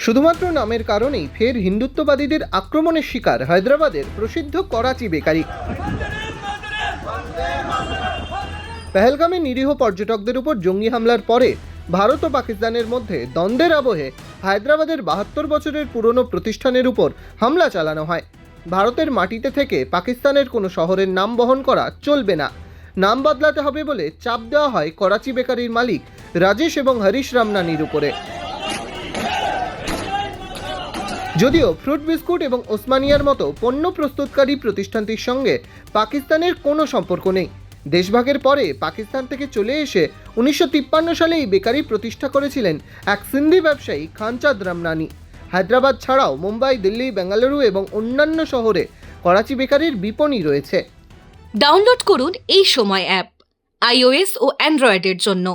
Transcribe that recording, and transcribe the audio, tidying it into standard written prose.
শুধুমাত্র নামের কারণেই ফের হিন্দুত্ববাদীদের আক্রমণের শিকার হায়দ্রাবাদের প্রসিদ্ধ করাচি বেকারি। পেহেলগামে নিরীহ পর্যটকদের উপর জঙ্গি হামলার পরে ভারত ও পাকিস্তানের মধ্যে দ্বন্দ্বের আবহে হায়দ্রাবাদের 72 বছরের পুরনো প্রতিষ্ঠানের উপর হামলা চালানো হয়। ভারতের মাটিতে থেকে পাকিস্তানের কোনো শহরের নাম বহন করা চলবে না, নাম বদলাতে হবে বলে চাপ দেওয়া হয় করাচি বেকারির মালিক রাজেশ এবং হরিশ রামনানির উপরে। যদিও ফ্রুট বিস্কুট এবং ওসমানিয়ার মতো পণ্য প্রস্তুতকারী প্রতিষ্ঠানটির সঙ্গে পাকিস্তানের কোনো সম্পর্ক নেই। দেশভাগের পরে পাকিস্তান থেকে চলে এসে 1953 সালে এই বেকারি প্রতিষ্ঠা করেছিলেন এক সিন্ধি ব্যবসায়ী খানচাঁদ রামনানি। হায়দ্রাবাদ ছাড়াও মুম্বাই, দিল্লি, বেঙ্গালুরু এবং অন্যান্য শহরে করাচি বেকারির বিপণী রয়েছে। ডাউনলোড করুন এই সময় অ্যাপ iOS ও অ্যান্ড্রয়েডের জন্য।